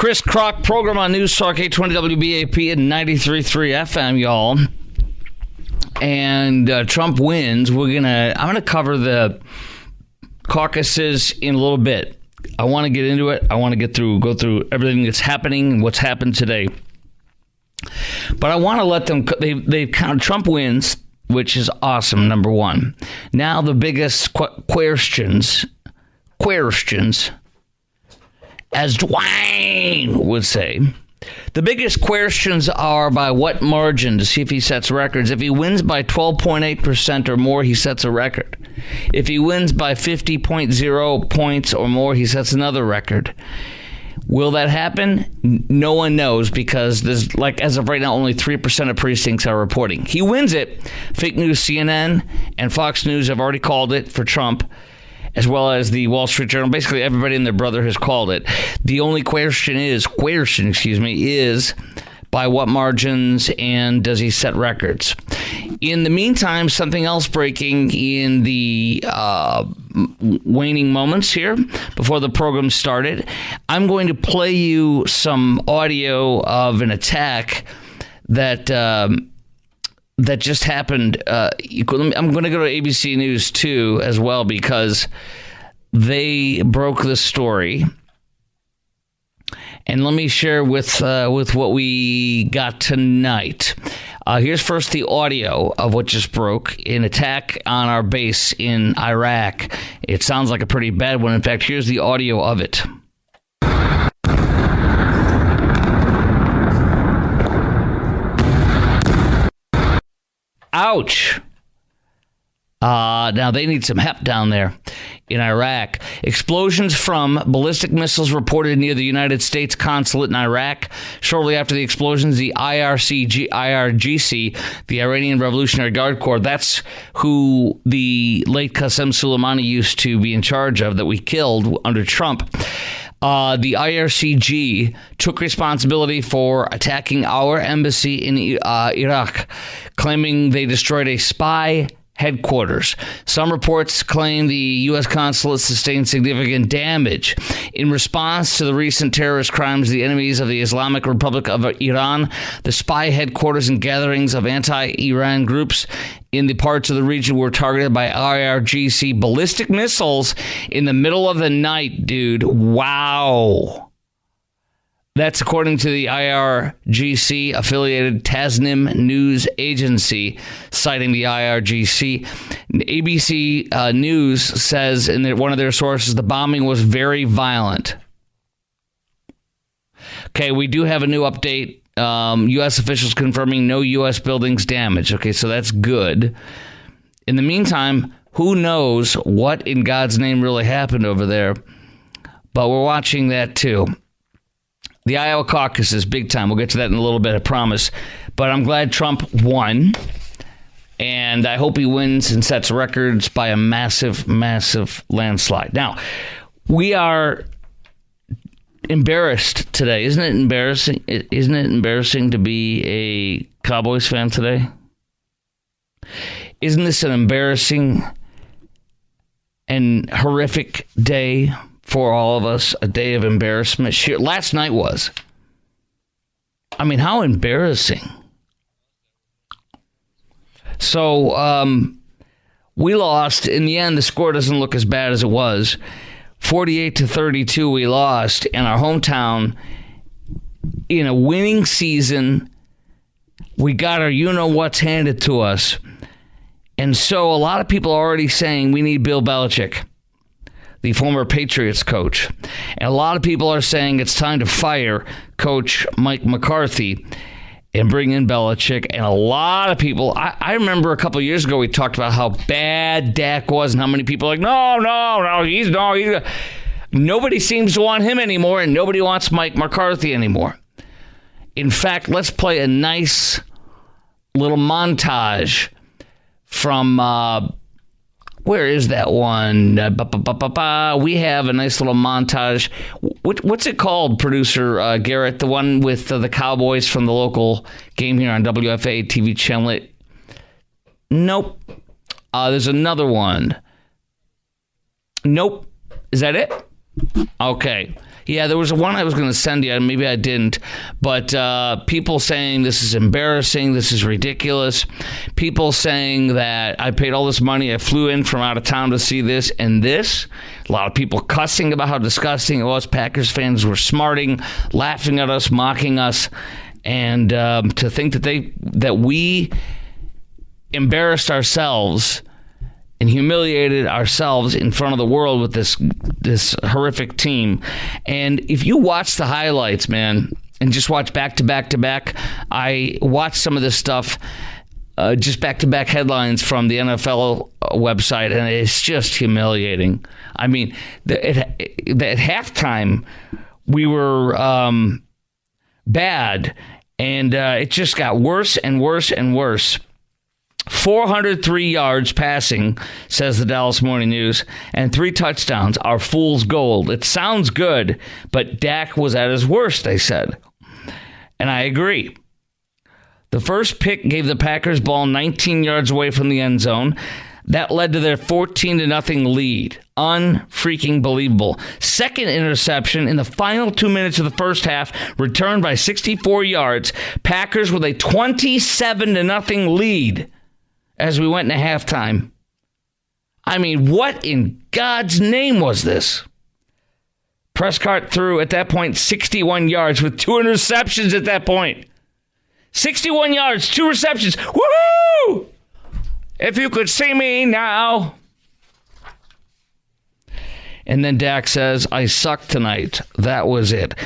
Chris Crock program on News Talk 820 WBAP and 93.3 FM, y'all. And Trump wins. I'm gonna cover the caucuses in a little bit. I want to get into it. I want to go through everything that's happening and what's happened today. But I want to let them. They count. Trump wins, which is awesome. Number one. Now the biggest questions, as Dwayne would say, the biggest questions are by what margin to see if he sets records. If he wins by 12.8% or more, he sets a record. If he wins by 50.0 points or more, he sets another record. Will that happen? No one knows, because there's, as of right now, only 3% of precincts are reporting. He wins it. Fake news, CNN and Fox News have already called it for Trump, as well as the Wall Street Journal. Basically, everybody and their brother has called it. The only question is by what margins, and does he set records? In the meantime, something else breaking in the waning moments here before the program started. I'm going to play you some audio of an attack that just happened. I'm going to go to ABC News 2 as well, because they broke the story. And let me share with what we got tonight. Here's first the audio of what just broke: an attack on our base in Iraq. It sounds like a pretty bad one. In fact, here's the audio of it. Ouch. Now they need some help down there in Iraq. Explosions from ballistic missiles reported near the United States consulate in Iraq. Shortly after the explosions, the IRGC, the Iranian Revolutionary Guard Corps, that's who the late Qasem Soleimani used to be in charge of, that we killed under Trump. The IRCG took responsibility for attacking our embassy in Iraq, claiming they destroyed a spy headquarters. Some reports claim the U.S. consulate sustained significant damage. In response to the recent terrorist crimes of the enemies of the Islamic Republic of Iran, the spy headquarters and gatherings of anti-Iran groups in the parts of the region were targeted by IRGC ballistic missiles in the middle of the night, dude. Wow. That's according to the IRGC-affiliated Tasnim news agency, citing the IRGC. ABC News says in one of their sources, the bombing was very violent. Okay, we do have a new update. U.S. officials confirming no U.S. buildings damaged. Okay, so that's good. In the meantime, who knows what in God's name really happened over there? But we're watching that too. The Iowa caucus is big time. We'll get to that in a little bit, I promise. But I'm glad Trump won. And I hope he wins and sets records by a massive, massive landslide. Now, we are embarrassed today. Isn't it embarrassing? Isn't it embarrassing to be a Cowboys fan today? Isn't this an embarrassing and horrific day for all of us? A day of embarrassment. Last night was. I mean, how embarrassing. So, we lost. In the end, the score doesn't look as bad as it was. 48-32, we lost in our hometown in a winning season. We got our you-know-what's handed to us. And so a lot of people are already saying we need Bill Belichick, the former Patriots coach. And a lot of people are saying it's time to fire Coach Mike McCarthy and bring in Belichick. And a lot of people, I remember a couple of years ago, we talked about how bad Dak was and how many people are like, no, he's nobody seems to want him anymore, and nobody wants Mike McCarthy anymore. In fact, let's play a nice little montage from, where is that one? We have a nice little montage. What's it called, producer Garrett? The one with the Cowboys from the local game here on WFA TV channel. Nope. There's another one. Nope. Is that it? Okay. Yeah, there was one I was going to send you. Maybe I didn't. But people saying this is embarrassing. This is ridiculous. People saying that I paid all this money. I flew in from out of town to see this and this. A lot of people cussing about how disgusting it was. Packers fans were smarting, laughing at us, mocking us. And to think that we embarrassed ourselves and humiliated ourselves in front of the world with this horrific team. And if you watch the highlights, man, and just watch back to back to back, I watched some of this stuff, just back to back headlines from the NFL website, and it's just humiliating. I mean, at halftime, we were bad, and it just got worse and worse and worse. 403 yards passing, says the Dallas Morning News, and 3 touchdowns are fool's gold. It sounds good, but Dak was at his worst, they said. And I agree. The first pick gave the Packers ball 19 yards away from the end zone. That led to their 14-0 lead. Unfreaking believable. Second interception in the final 2 minutes of the first half, returned by 64 yards. Packers with a 27-0 lead as we went into halftime. I mean, what in God's name was this? Prescott threw, at that point, 61 yards with 2 interceptions at that point. 61 yards, 2 receptions. Woohoo! If you could see me now. And then Dak says, I suck tonight. That was it.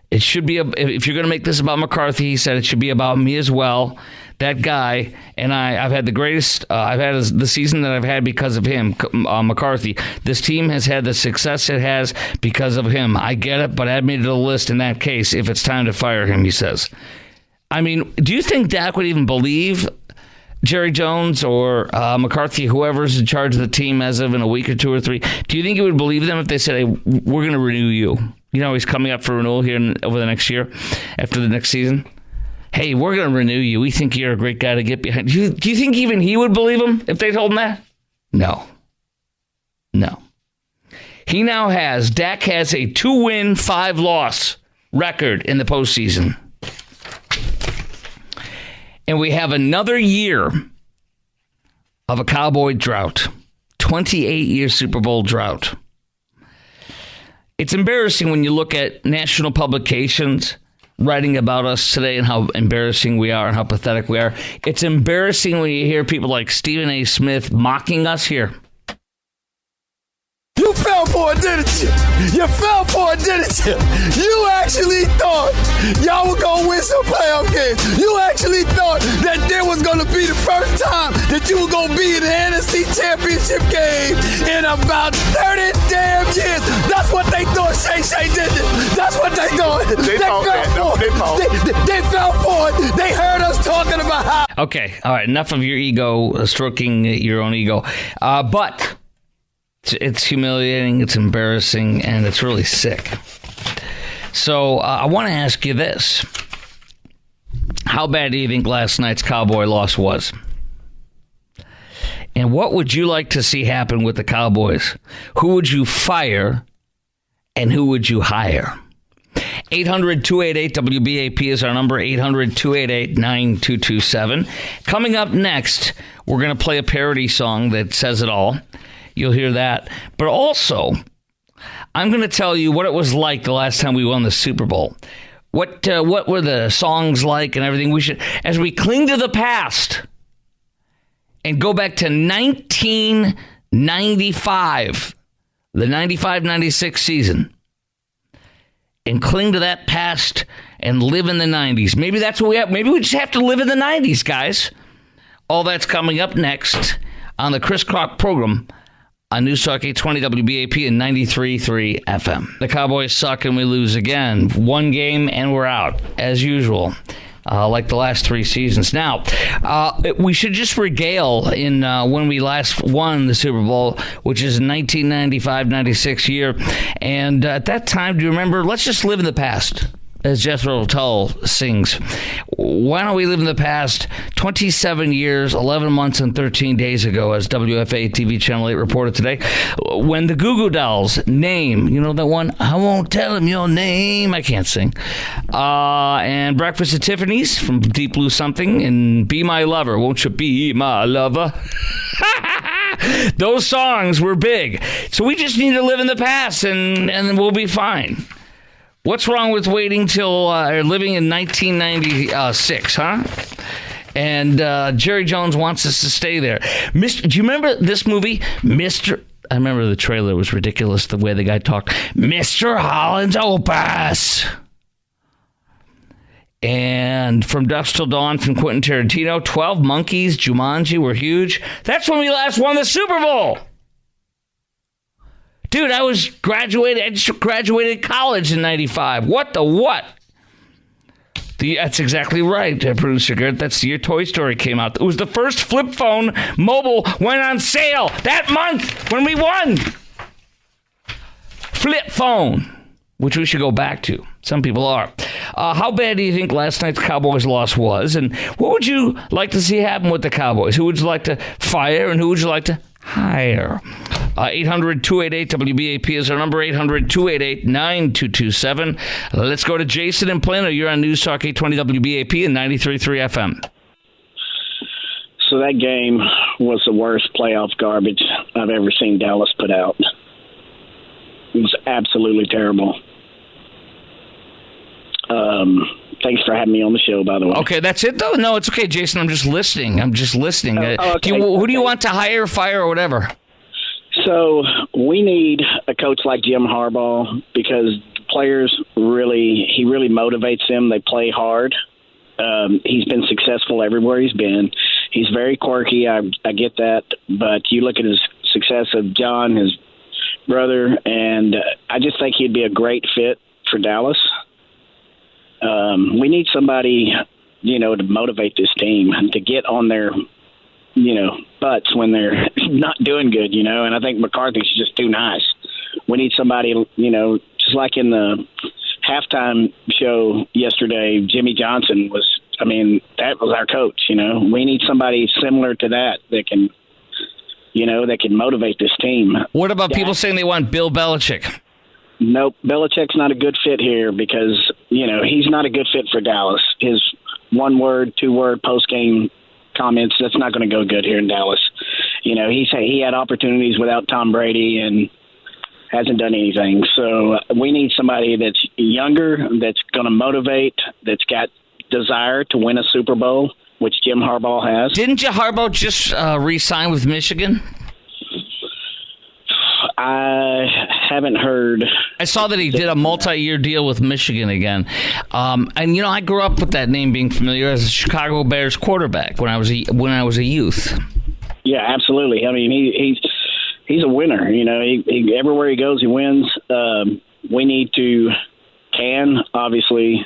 It should be, if you're going to make this about McCarthy, he said it should be about me as well. That guy, and I've had the greatest, I've had the season that I've had because of him, McCarthy. This team has had the success it has because of him. I get it, but add me to the list in that case if it's time to fire him, he says. I mean, do you think Dak would even believe Jerry Jones or McCarthy, whoever's in charge of the team as of in a week or 2 or 3? Do you think he would believe them if they said, hey, we're going to renew you? You know, he's coming up for renewal here over the next year, after the next season. Hey, we're going to renew you. We think you're a great guy to get behind. Do you think even he would believe him if they told him that? No. Dak has a 2-win, 5-loss record in the postseason. And we have another year of a Cowboy drought. 28-year Super Bowl drought. It's embarrassing when you look at national publications writing about us today and how embarrassing we are and how pathetic we are. It's embarrassing when you hear people like Stephen A. Smith mocking us here. You fell for it, didn't you? You fell for it, didn't you? You actually thought y'all were going to win some playoff games. You actually thought that there was going to be the first time that you were going to be in the NFC Championship game in about 30 damn years. That's what they thought, Shay, didn't it? That's what they thought. They fell for it. They heard us talking about how. Okay, all right, enough of your ego, stroking your own ego. But it's humiliating, it's embarrassing, and it's really sick. So I want to ask you this. How bad do you think last night's Cowboy loss was? And what would you like to see happen with the Cowboys? Who would you fire and who would you hire? 800-288-WBAP is our number, 800-288-9227. Coming up next, we're going to play a parody song that says it all. You'll hear that. But also, I'm going to tell you what it was like the last time we won the Super Bowl. What were the songs like and everything? We should, as we cling to the past and go back to 1995, the 95-96 season, and cling to that past and live in the 90s. Maybe that's what we have. Maybe we just have to live in the 90s, guys. All that's coming up next on the Chris Crock program on News Talk 820 WBAP and 93.3 FM. The Cowboys suck and we lose again. One game and we're out, as usual, like the last 3 seasons. Now, we should just regale in when we last won the Super Bowl, which is 1995-96 year. And at that time, do you remember, let's just live in the past. as Jethro Tull sings. Why don't we live in the past? 27 years, 11 months, and 13 days ago, as WFA TV Channel 8 reported today, when the Goo Goo Dolls name, you know that one? I won't tell him your name. I can't sing. And Breakfast at Tiffany's from Deep Blue Something, and Be My Lover. Won't you be my lover? Those songs were big. So we just need to live in the past, and we'll be fine. What's wrong with waiting till living in 1996, huh? And Jerry Jones wants us to stay there. Do you remember this movie, Mr. I remember the trailer was ridiculous, the way the guy talked. Mr. Holland's Opus. And From Dusk Till Dawn from Quentin Tarantino. 12 Monkeys, Jumanji were huge. That's when we last won the Super Bowl. Dude, I just graduated college in 95. What the what? That's exactly right, Producer Gert. That's the year Toy Story came out. It was the first flip phone mobile went on sale that month when we won. Flip phone, which we should go back to. Some people are. How bad do you think last night's Cowboys loss was? And what would you like to see happen with the Cowboys? Who would you like to fire and who would you like to hire? 800-288-WBAP is our number, 800-288-9227. Let's go to Jason in Plano. You're on News Talk 820 WBAP and 93.3 FM. So that game was the worst playoff garbage I've ever seen Dallas put out. It was absolutely terrible. Thanks for having me on the show, by the way. Okay, that's it, though? No, it's okay, Jason. I'm just listening. Okay. Who do you want to hire, fire, or whatever? So we need a coach like Jim Harbaugh because players he really motivates them. They play hard. He's been successful everywhere he's been. He's very quirky. I get that. But you look at his success of John, his brother, and I just think he'd be a great fit for Dallas. We need somebody, to motivate this team to get on their butts when they're not doing good, and I think McCarthy's just too nice. We need somebody, just like in the halftime show yesterday, Jimmy Johnson that was our coach, We need somebody similar to that can motivate this team. What about people saying they want Bill Belichick? Nope, Belichick's not a good fit here because, he's not a good fit for Dallas. His one-word, two-word post-game comments, that's not going to go good here in Dallas. He had opportunities without Tom Brady and hasn't done anything. So we need somebody that's younger, that's going to motivate, that's got desire to win a Super Bowl, which Jim Harbaugh has. Didn't Harbaugh just re-sign with Michigan? I haven't heard. I saw that he did a multi-year deal with Michigan again. And I grew up with that name being familiar as a Chicago Bears quarterback when I was a youth. Yeah, absolutely. I mean, he's a winner. He everywhere he goes, he wins. We need to obviously,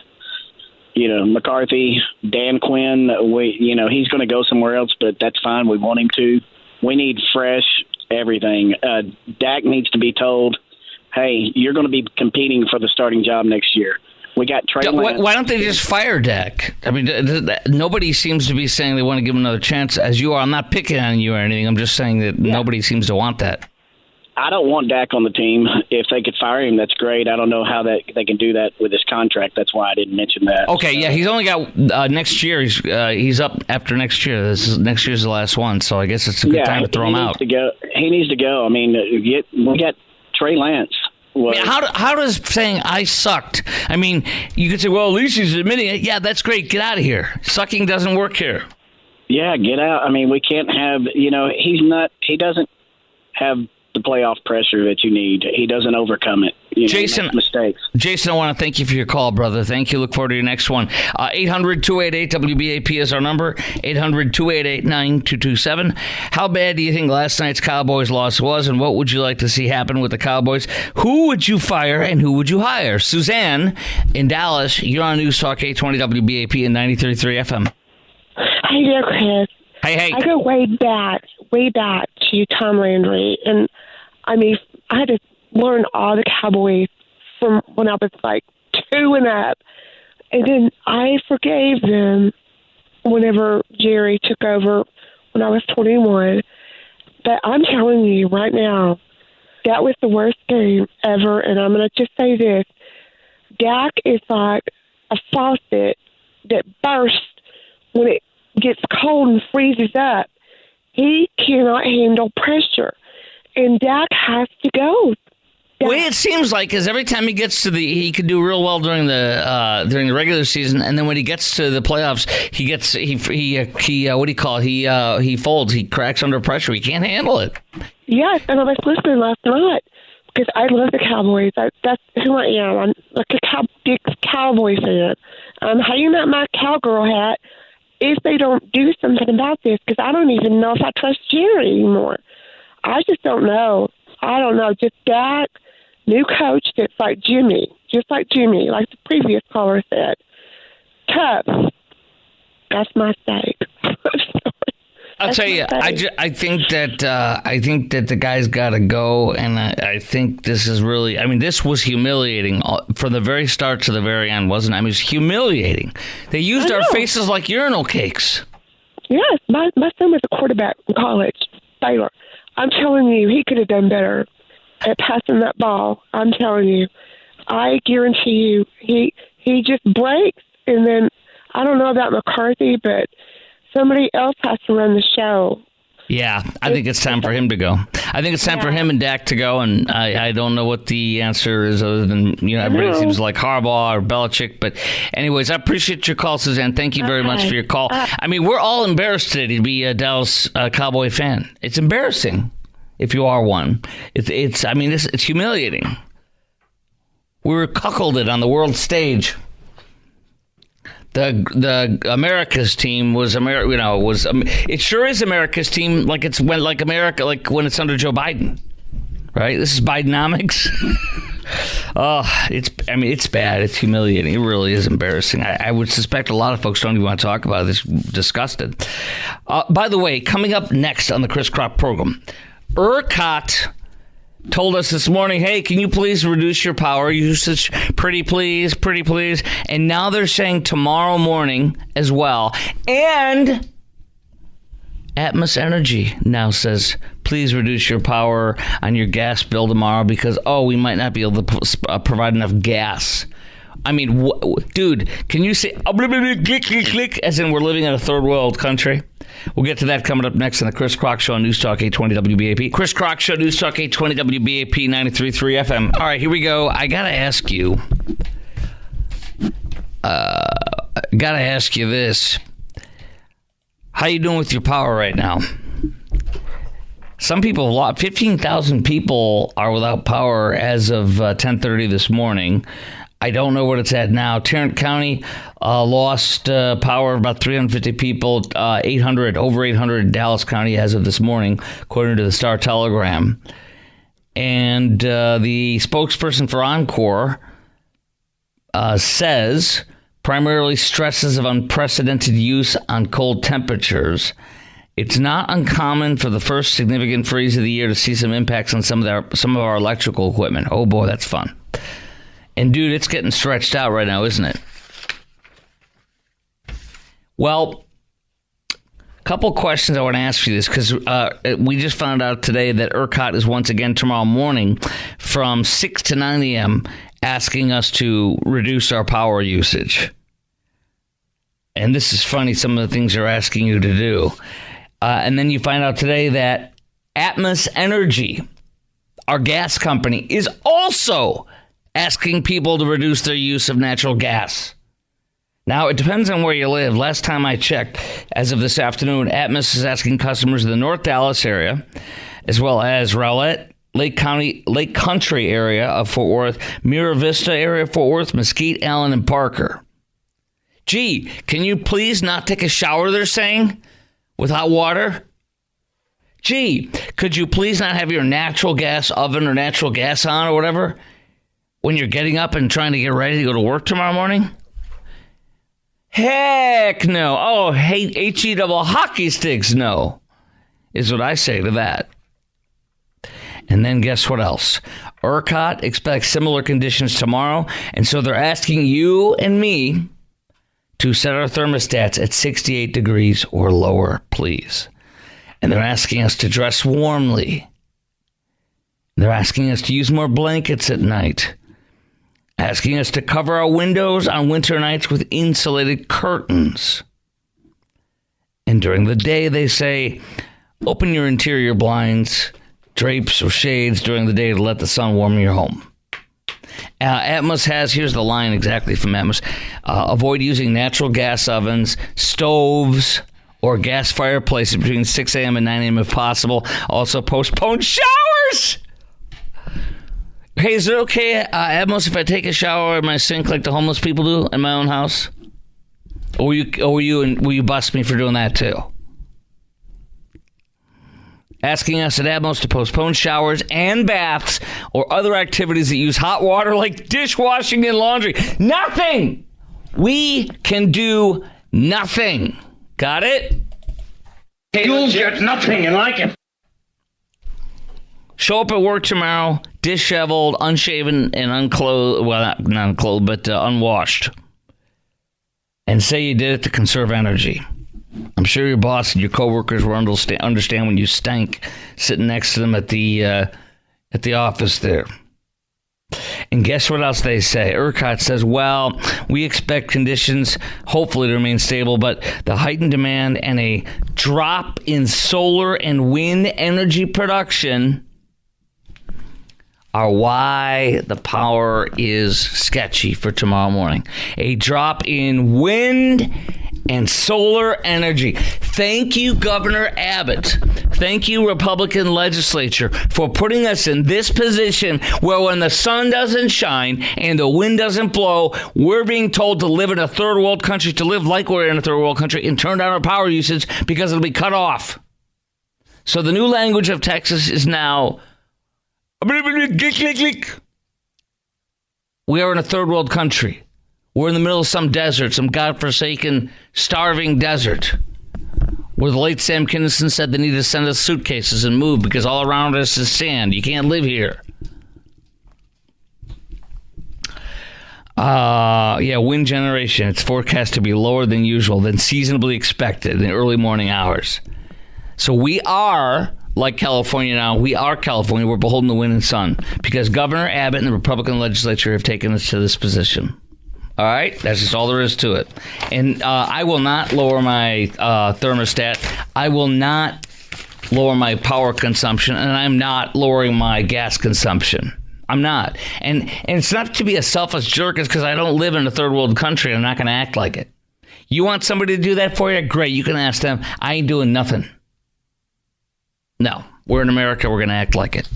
McCarthy, Dan Quinn. He's going to go somewhere else, but that's fine. We want him to. We need fresh everything. Dak needs to be told, hey, you're going to be competing for the starting job next year. We got Trey Lance. Why don't they just fire Dak? I mean, nobody seems to be saying they want to give him another chance, as you are. I'm not picking on you or anything. I'm just saying that nobody seems to want that. I don't want Dak on the team. If they could fire him, that's great. I don't know how they can do that with his contract. That's why I didn't mention that. Okay, yeah, he's only got next year. He's up after next year. Next year's the last one, so I guess it's a good time to throw him out. He needs to go. I mean, we got Trey Lance. How does saying I sucked? I mean, you could say, well, at least he's admitting it. Yeah, that's great. Get out of here. Sucking doesn't work here. Yeah, get out. I mean, we can't have. He doesn't have the playoff pressure that you need. He doesn't overcome it. Jason, mistakes. Jason, I want to thank you for your call, brother. Thank you. Look forward to your next one. 800-288-WBAP is our number. 800-288-9227. How bad do you think last night's Cowboys loss was, and what would you like to see happen with the Cowboys? Who would you fire, and who would you hire? Suzanne in Dallas, you're on News Talk 820 WBAP and 93.3 FM. Hi there, Chris. Hey. I go way back to Tom Landry, and I had to learn all the Cowboys from when I was like 2 and up. And then I forgave them whenever Jerry took over when I was 21. But I'm telling you right now, that was the worst game ever. And I'm going to just say this. Dak is like a faucet that bursts when it gets cold and freezes up. He cannot handle pressure. And Dak has to go. The way it seems like is every time he gets to he could do real well during the regular season, and then when he gets to the playoffs, he folds, he cracks under pressure. He can't handle it. Yes, and I was listening last night because I love the Cowboys. That's who I am. I'm like a big Cowboy fan. I'm hanging up my cowgirl hat if they don't do something about this, because I don't even know if I trust Jerry anymore. I just don't know. I don't know. Just Dak. New coach that's like Jimmy, just like Jimmy, like the previous caller said. Tough. That's my state. I'll tell you, I think that the guy's got to go, and I think this is really. I mean, this was humiliating from the very start to the very end, wasn't it? I mean, it was humiliating. They used our faces like urinal cakes. Yes, my son was a quarterback in college, Baylor. I'm telling you, he could have done better at passing that ball. I'm telling you. I guarantee you, he just breaks, and then I don't know about McCarthy, but somebody else has to run the show. Yeah, I think it's time for him to go. I think it's time for him and Dak to go, and I don't know what the answer is other than, everybody seems like Harbaugh or Belichick. But anyways, I appreciate your call, Suzanne. Thank you very much for your call. I mean, we're all embarrassed today to be a Dallas Cowboy fan. It's embarrassing if you are one. It's humiliating. We were cuckolded on the world stage. The America's team was it sure is America's team, like America, like when it's under Joe Biden, right? This is Bidenomics. It's bad. It's humiliating. It really is embarrassing. I would suspect a lot of folks don't even want to talk about it. They're disgusted. By the way, coming up next on the Chris Crock program, ERCOT told us this morning, hey, can you please reduce your power usage? Pretty please. And now they're saying tomorrow morning as well. And Atmos Energy now says, please reduce your power on your gas bill tomorrow because, we might not be able to provide enough gas. I mean, dude, can you say click, as in we're living in a third world country? We'll get to that coming up next on the Chris Crock Show on News Talk 820 WBAP. Chris Crock Show, News Talk 820 WBAP 93.3 FM. All right, here we go. I got to ask you this. How you doing with your power right now? Some people, 15,000 people are without power as of 10:30 this morning. I don't know what it's at now. Tarrant County lost power of about 350 people, over 800 in Dallas County as of this morning, according to the Star Telegram. And the spokesperson for Encore says primarily stresses of unprecedented use on cold temperatures. It's not uncommon for the first significant freeze of the year to see some impacts on some of our electrical equipment. Oh boy, that's fun. And dude, it's getting stretched out right now, isn't it? Well, a couple questions I want to ask you this, because we just found out today that ERCOT is once again tomorrow morning from 6 to 9 a.m. asking us to reduce our power usage. And this is funny, some of the things they're asking you to do. And then you find out today that Atmos Energy, our gas company, is also asking people to reduce their use of natural gas. Now, it depends on where you live. Last time I checked, as of this afternoon, Atmos is asking customers in the North Dallas area, as well as Rowlett, Lake Country area of Fort Worth, Mira Vista area of Fort Worth, Mesquite, Allen, and Parker. Gee, can you please not take a shower, they're saying, with hot water? Gee, could you please not have your natural gas oven or natural gas on or whatever when you're getting up and trying to get ready to go to work tomorrow morning? Heck no. Oh, H-E double hockey sticks no, is what I say to that. And then guess what else? ERCOT expects similar conditions tomorrow, and so they're asking you and me to set our thermostats at 68 degrees or lower, please. And they're asking us to dress warmly. They're asking us to use more blankets at night. Asking us to cover our windows on winter nights with insulated curtains. And during the day, they say, open your interior blinds, drapes, or shades during the day to let the sun warm your home. Atmos has, here's the line exactly from Atmos, avoid using natural gas ovens, stoves, or gas fireplaces between 6 a.m. and 9 a.m. if possible. Also postpone showers! Hey, is it okay, Atmos, if I take a shower in my sink like the homeless people do in my own house? Or will you bust me for doing that too? Asking us at Atmos to postpone showers and baths or other activities that use hot water like dishwashing and laundry. Nothing! We can do nothing. Got it? You'll get nothing and like it. Show up at work tomorrow, disheveled, unshaven, and unclothed. Well, not unclothed, but unwashed. And say you did it to conserve energy. I'm sure your boss and your coworkers will understand when you stank sitting next to them at the office there. And guess what else they say? ERCOT says, well, we expect conditions hopefully to remain stable, but the heightened demand and a drop in solar and wind energy production are why the power is sketchy for tomorrow morning. A drop in wind and solar energy. Thank you, Governor Abbott. Thank you, Republican legislature, for putting us in this position where when the sun doesn't shine and the wind doesn't blow, we're being told to live in a third world country, to live like we're in a third world country and turn down our power usage because it'll be cut off. So the new language of Texas is now, we are in a third world country. We're in the middle of some desert, some godforsaken, starving desert, where the late Sam Kinison said they need to send us suitcases and move because all around us is sand. You can't live here. Wind generation. It's forecast to be lower than usual, than seasonably expected in the early morning hours. So we are, like California now, we are California. We're beholden to wind and sun because Governor Abbott and the Republican legislature have taken us to this position. All right? That's just all there is to it. And I will not lower my thermostat. I will not lower my power consumption. And I'm not lowering my gas consumption. I'm not. And it's not to be a selfish jerk. It's because I don't live in a third world country. I'm not going to act like it. You want somebody to do that for you? Great. You can ask them. I ain't doing nothing. No. We're in America. We're going to act like it.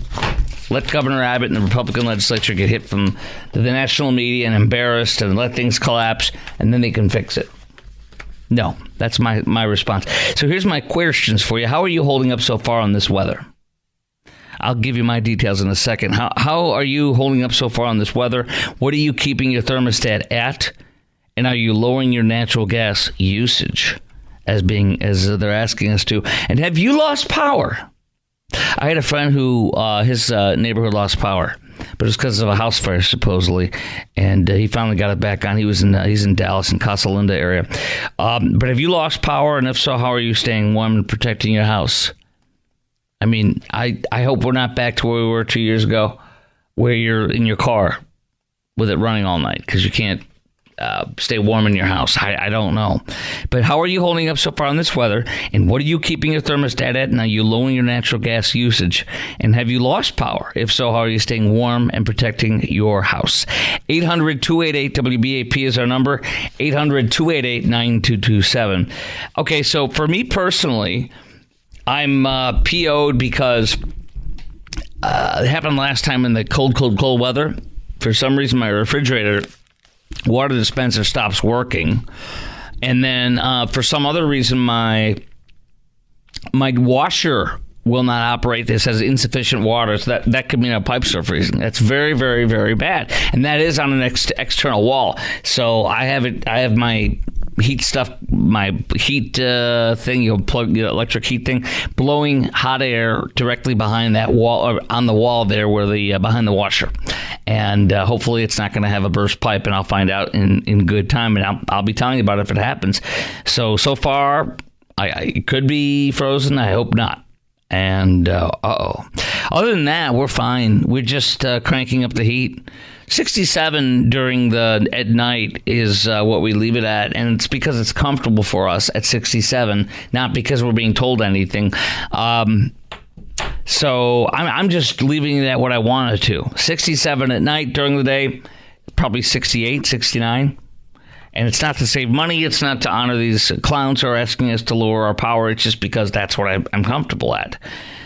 Let Governor Abbott and the Republican legislature get hit from the national media and embarrassed and let things collapse, and then they can fix it. No, that's my response. So here's my questions for you. How are you holding up so far on this weather? I'll give you my details in a second. How are you holding up so far on this weather? What are you keeping your thermostat at? And are you lowering your natural gas usage as they're asking us to? And have you lost power? I had a friend who his neighborhood lost power, but it was because of a house fire supposedly, and he finally got it back on. He's in Dallas, in Casa Linda area. But have you lost power, and if so, how are you staying warm and protecting your house? I mean, I hope we're not back to where we were 2 years ago, where you're in your car with it running all night because you can't stay warm in your house. I don't know. But how are you holding up so far on this weather? And what are you keeping your thermostat at? And are you lowering your natural gas usage? And have you lost power? If so, how are you staying warm and protecting your house? 800-288-WBAP is our number. 800-288-9227. Okay, so for me personally, I'm PO'd because it happened last time in the cold weather. For some reason, my refrigerator water dispenser stops working, and then for some other reason my washer will not operate. This has insufficient water, so that could mean a pipe start freezing. That's very, very, very bad, and that is on an external wall. So I have my heat stuff, my heat thing, plug the electric heat thing, blowing hot air directly behind that wall, or on the wall there where the behind the washer. And hopefully it's not going to have a burst pipe, and I'll find out in good time, and I'll be telling you about it if it happens. So far, it could be frozen. I hope not. And other than that, we're fine. We're just cranking up the heat. 67 at night is what we leave it at, and it's because it's comfortable for us at 67, not because we're being told anything. So I'm just leaving it at what I wanted to. 67 at night. During the day, probably 68, 69. And it's not to save money. It's not to honor these clowns who are asking us to lower our power. It's just because that's what I'm comfortable at.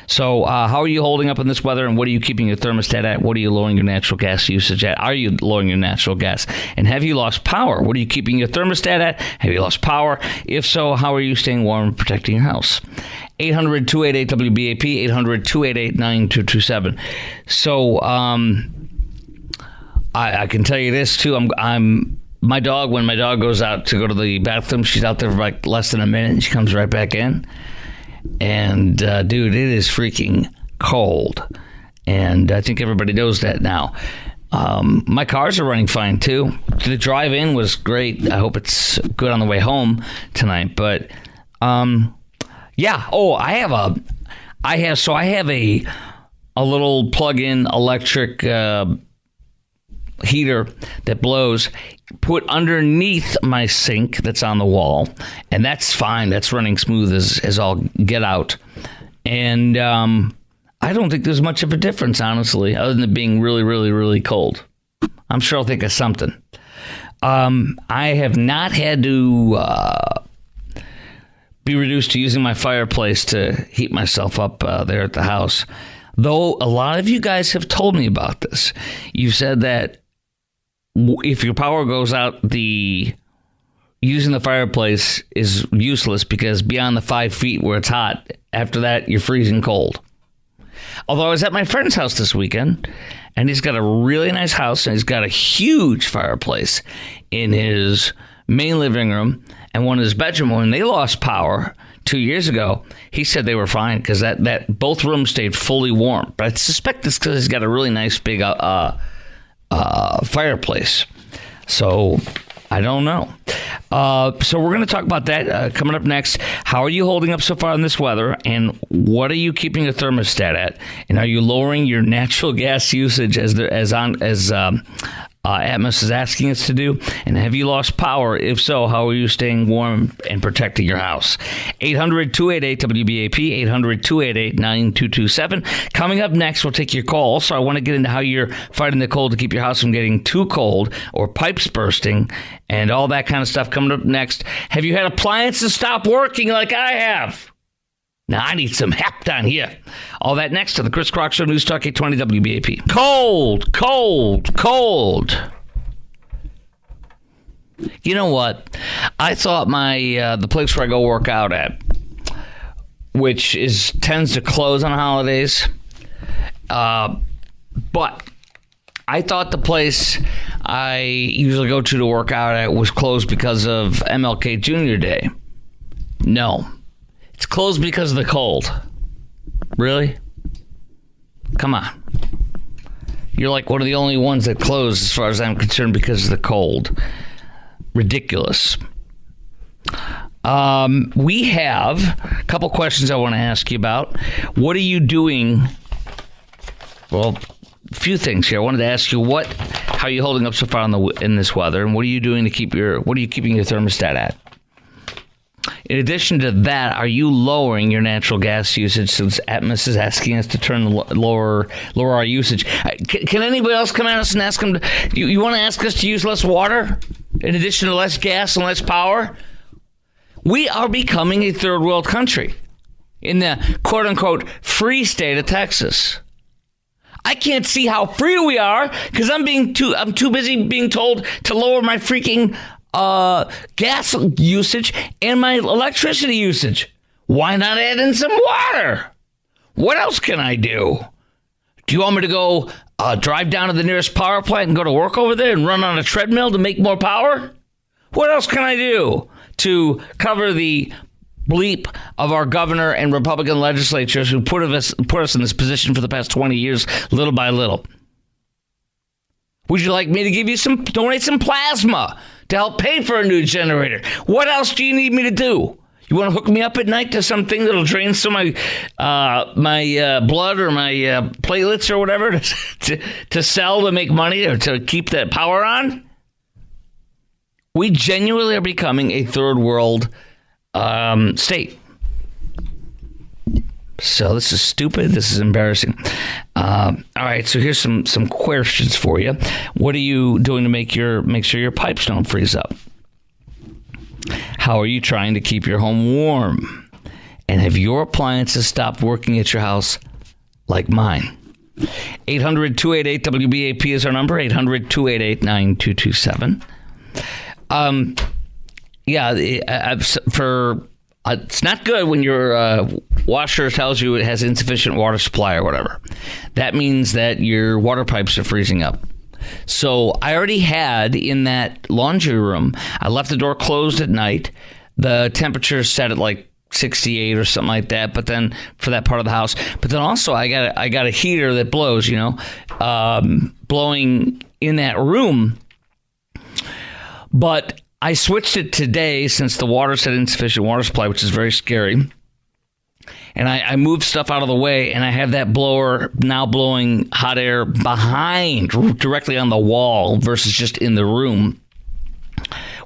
So how are you holding up in this weather, and what are you keeping your thermostat at? What are you lowering your natural gas usage at? Are you lowering your natural gas? And have you lost power? What are you keeping your thermostat at? Have you lost power? If so, how are you staying warm and protecting your house? 800-288-WBAP, 800-288-9227. So I can tell you this, too. My dog, when my dog goes out to go to the bathroom, she's out there for like less than a minute, and she comes right back in. And, dude, it is freaking cold. And I think everybody knows that now. My cars are running fine, too. The drive in was great. I hope it's good on the way home tonight. But, yeah. Oh, I have a little plug-in electric heater that blows, put underneath my sink that's on the wall, and that's fine. That's running smooth as all get out. And I don't think there's much of a difference, honestly, other than it being really, really, really cold. I'm sure I'll think of something. I have not had to be reduced to using my fireplace to heat myself up there at the house, though a lot of you guys have told me about this. You've said that if your power goes out, using the fireplace is useless because beyond the 5 feet where it's hot, after that, you're freezing cold. Although I was at my friend's house this weekend, and he's got a really nice house, and he's got a huge fireplace in his main living room and one in his bedroom. When they lost power 2 years ago, he said they were fine because that both rooms stayed fully warm. But I suspect it's because he's got a really nice big fireplace. So I don't know. So we're going to talk about that coming up next. How are you holding up so far in this weather, and what are you keeping your thermostat at? And are you lowering your natural gas usage as Atmos is asking us to do? And have you lost power? If so, how are you staying warm and protecting your house? 800-288-WBAP, 800-288-9227. Coming up next, we'll take your call. So I want to get into how you're fighting the cold to keep your house from getting too cold or pipes bursting and all that kind of stuff coming up next. Have you had appliances stop working like I have? Now, I need some help down here. All that next to the Chris Crock Show, News Talk 820 WBAP. Cold, cold, cold. You know what? I thought the place where I go work out at, which tends to close on holidays, but I thought the place I usually go to work out at was closed because of MLK Jr. Day. No. It's closed because of the cold. Really? Come on. You're like one of the only ones that closed as far as I'm concerned because of the cold. Ridiculous. We have a couple questions I want to ask you about. What are you doing? Well, a few things here. I wanted to ask you how are you holding up so far in this weather, and what are you doing to what are you keeping your thermostat at? In addition to that, are you lowering your natural gas usage since Atmos is asking us to lower our usage? Can anybody else come at us and ask them, you want to ask us to use less water in addition to less gas and less power? We are becoming a third world country in the quote-unquote free state of Texas. I can't see how free we are because I'm too busy being told to lower my freaking gas usage and my electricity usage. Why not add in some water? What else can I do? Do you want me to go drive down to the nearest power plant and go to work over there and run on a treadmill to make more power? What else can I do to cover the bleep of our governor and Republican legislatures who put us in this position for the past 20 years, little by little? Would you like me to give you donate some plasma to help pay for a new generator? What else do you need me to do? You want to hook me up at night to something that'll drain some of my blood or my platelets or whatever to sell to make money or to keep that power on? We genuinely are becoming a third world state. So this is stupid. This is embarrassing. All right. So here's some questions for you. What are you doing to make sure your pipes don't freeze up? How are you trying to keep your home warm? And have your appliances stopped working at your house like mine? 800-288-WBAP is our number. 800-288-9227. It's not good when your washer tells you it has insufficient water supply or whatever. That means that your water pipes are freezing up. So I already had in that laundry room, I left the door closed at night. The temperature set at like 68 or something like that. But then for that part of the house, but then also I got a heater that blows, blowing in that room. But I switched it today since the water said insufficient water supply, which is very scary. And I moved stuff out of the way, and I have that blower now blowing hot air behind, directly on the wall versus just in the room,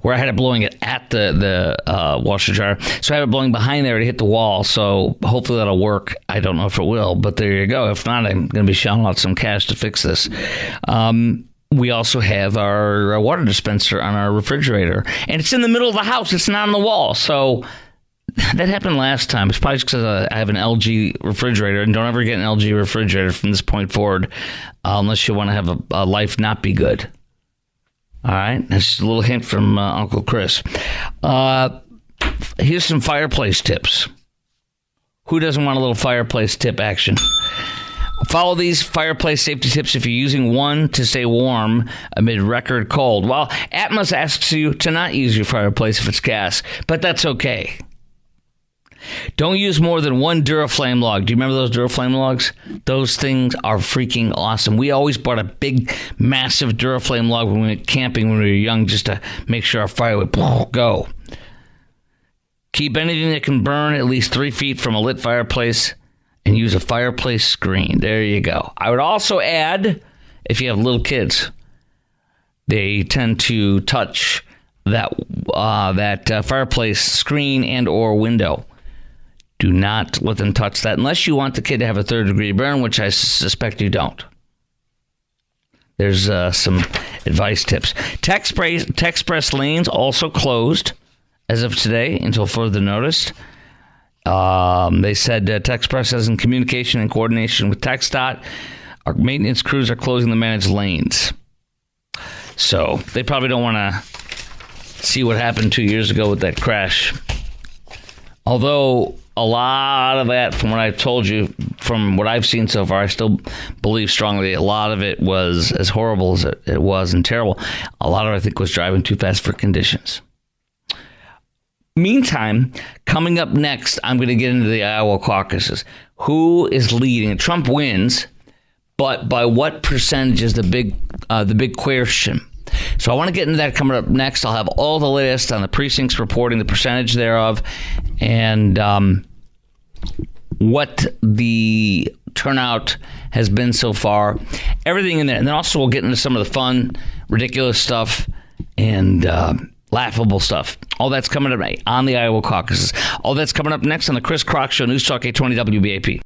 where I had it blowing it at the washer dryer. So I have it blowing behind there to hit the wall. So hopefully that'll work. I don't know if it will, but there you go. If not, I'm going to be shelling out some cash to fix this. We also have our water dispenser on our refrigerator, and it's in the middle of the house. It's not on the wall. So that happened last time. It's probably because I have an LG refrigerator, and don't ever get an LG refrigerator from this point forward unless you want to have a life not be good. All right? That's just a little hint from Uncle Chris. Here's some fireplace tips. Who doesn't want a little fireplace tip action? Follow these fireplace safety tips if you're using one to stay warm amid record cold. Well, Atmos asks you to not use your fireplace if it's gas, but that's okay. Don't use more than one Duraflame log. Do you remember those Duraflame logs? Those things are freaking awesome. We always bought a big, massive Duraflame log when we went camping when we were young just to make sure our fire would go. Keep anything that can burn at least 3 feet from a lit fireplace and use a fireplace screen. There you go. I would also add, if you have little kids, they tend to touch that fireplace screen and or window. Do not let them touch that unless you want the kid to have a third-degree burn, which I suspect you don't. There's some advice tips. Texpress lanes also closed as of today until further notice. They said Texpress is in communication and coordination with TxDOT. Our maintenance crews are closing the managed lanes. So they probably don't want to see what happened 2 years ago with that crash. Although a lot of that, from what I've told you, from what I've seen so far, I still believe strongly a lot of it was as horrible as it was and terrible. A lot of it, I think, was driving too fast for conditions. Meantime, coming up next, I'm going to get into the Iowa caucuses. Who is leading? Trump wins, but by what percentage is the big question? So I want to get into that coming up next. I'll have all the latest on the precincts reporting the percentage thereof and what the turnout has been so far. Everything in there. And then also we'll get into some of the fun, ridiculous stuff and laughable stuff. All that's coming up on the Iowa caucuses. All that's coming up next on the Chris Crock Show, News Talk 820 WBAP.